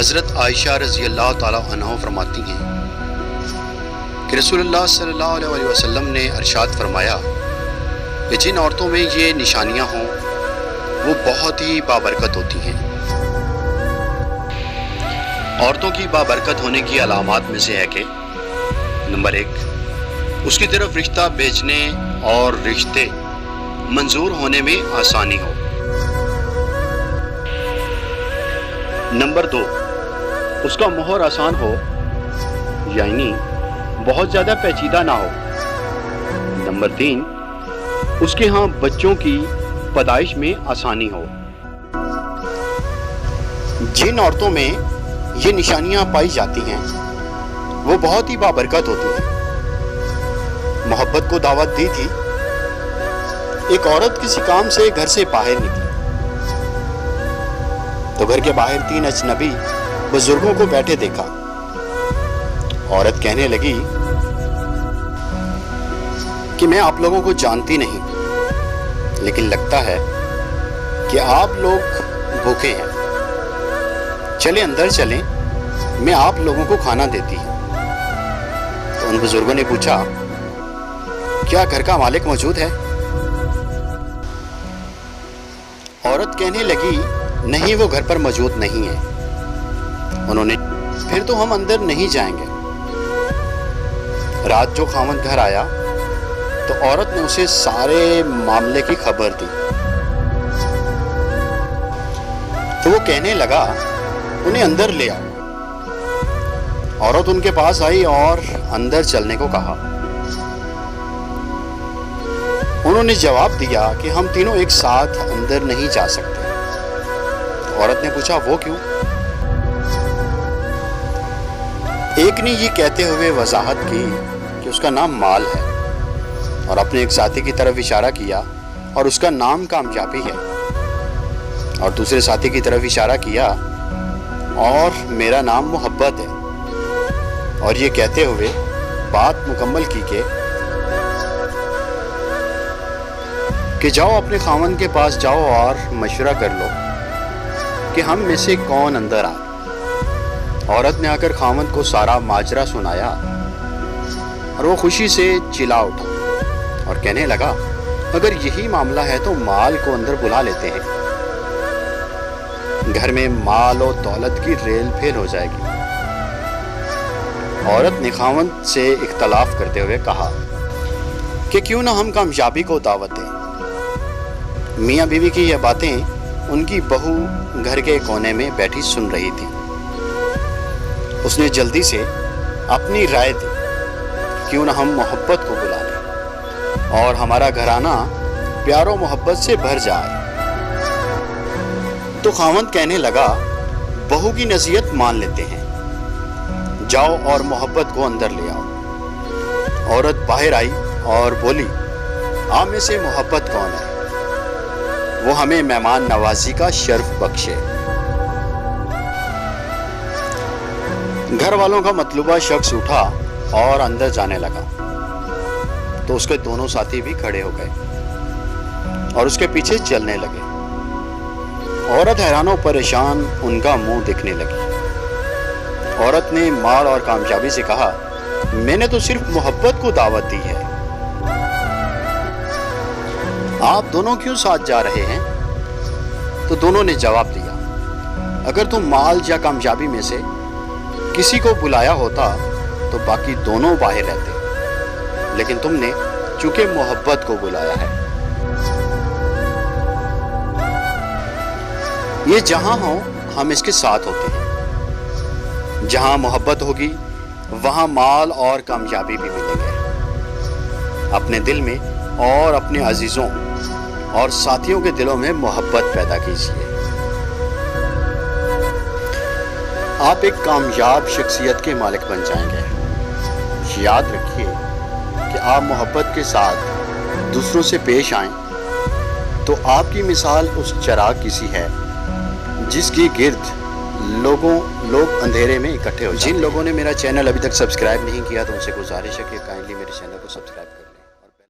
حضرت عائشہ رضی اللہ تعالیٰ عنہ فرماتی ہیں کہ رسول اللہ صلی اللہ علیہ وسلم نے ارشاد فرمایا کہ جن عورتوں میں یہ نشانیاں ہوں وہ بہت ہی بابرکت ہوتی ہیں۔ عورتوں کی بابرکت ہونے کی علامات میں سے ہے کہ نمبر 1، اس کی طرف رشتہ بھیجنے اور رشتے منظور ہونے میں آسانی ہو۔ نمبر 2، اس کا مہر آسان ہو، یعنی بہت زیادہ پیچیدہ نہ ہو۔ نمبر 3، اس کے ہاں بچوں کی پیدائش میں آسانی ہو۔ جن عورتوں میں یہ نشانیاں پائی جاتی ہیں وہ بہت ہی بابرکت ہوتی ہیں۔ محبت کو دعوت دی تھی۔ ایک عورت کسی کام سے گھر سے باہر نکلی تو گھر کے باہر 3 اجنبی بزرگوں کو بیٹھے دیکھا۔ عورت کہنے لگی کہ میں آپ لوگوں کو جانتی نہیں، لیکن لگتا ہے کہ آپ لوگ بھوکے ہیں، چلیں اندر چلیں، میں آپ لوگوں کو کھانا دیتی ہوں۔ تو ان بزرگوں نے پوچھا، کیا گھر کا مالک موجود ہے؟ عورت کہنے لگی، نہیں، وہ گھر پر موجود نہیں ہے۔ انہوں نے، پھر تو ہم اندر نہیں جائیں گے۔ رات جو خاوند گھر آیا تو عورت نے اسے سارے معاملے کی خبر دی۔ تو وہ کہنے لگا، انہیں اندر لے آؤ۔ عورت ان کے پاس آئی اور اندر چلنے کو کہا۔ انہوں نے جواب دیا کہ ہم تینوں ایک ساتھ اندر نہیں جا سکتے۔ عورت نے پوچھا، وہ کیوں؟ ایک نے یہ کہتے ہوئے وضاحت کی کہ اس کا نام مال ہے، اور اپنے ایک ساتھی کی طرف اشارہ کیا اور اس کا نام کامیابی ہے، اور دوسرے ساتھی کی طرف اشارہ کیا اور میرا نام محبت ہے، اور یہ کہتے ہوئے بات مکمل کی کہ جاؤ اپنے خاوند کے پاس جاؤ اور مشورہ کر لو کہ ہم میں سے کون اندر آئے۔ عورت نے آ کر خاوند کو سارا ماجرا سنایا اور وہ خوشی سے چلا اٹھا اور کہنے لگا، اگر یہی معاملہ ہے تو مال کو اندر بلا لیتے ہیں، گھر میں مال و دولت کی ریل پھیل ہو جائے گی۔ عورت نے خاوند سے اختلاف کرتے ہوئے کہا کہ کیوں نہ ہم کامیابی کو دعوت دیں۔ میاں بیوی کی یہ باتیں ان کی بہو گھر کے کونے میں بیٹھی سن رہی تھی۔ اس نے جلدی سے اپنی رائے دی، کیوں نہ ہم محبت کو بلا لیں اور ہمارا گھرانہ پیار و محبت سے بھر جائے۔ تو خاوند کہنے لگا، بہو کی نصیحت مان لیتے ہیں، جاؤ اور محبت کو اندر لے آؤ۔ عورت باہر آئی اور بولی، آپ میں سے محبت کون ہے؟ وہ ہمیں مہمان نوازی کا شرف بخشے۔ گھر والوں کا مطلوبہ شخص اٹھا اور اندر جانے لگا تو اس کے دونوں ساتھی بھی کھڑے ہو گئے اور اس کے پیچھے چلنے لگے۔ عورت حیران و پریشان ان کا منہ دیکھنے لگی۔ عورت نے مال اور کامیابی سے کہا، میں نے تو صرف محبت کو دعوت دی ہے، آپ دونوں کیوں ساتھ جا رہے ہیں؟ تو دونوں نے جواب دیا، اگر تم مال یا کامیابی میں سے کسی کو بلایا ہوتا تو باقی دونوں باہر رہتے، لیکن تم نے چونکہ محبت کو بلایا ہے۔ یہ جہاں ہو ہم اس کے ساتھ ہوتے ہیں، جہاں محبت ہوگی وہاں مال اور کامیابی بھی ملیں گے۔ اپنے دل میں اور اپنے عزیزوں اور ساتھیوں کے دلوں میں محبت پیدا کیجیے۔ آپ ایک کامیاب شخصیت کے مالک بن جائیں گے۔ یاد رکھیے کہ آپ محبت کے ساتھ دوسروں سے پیش آئیں تو آپ کی مثال اس چراغ کی سی ہے جس کی گرد لوگ اندھیرے میں اکٹھے ہو جائیں۔ جن لوگوں نے میرا چینل ابھی تک سبسکرائب نہیں کیا تو ان سے گزارش ہے کہ کائنڈلی میرے چینل کو سبسکرائب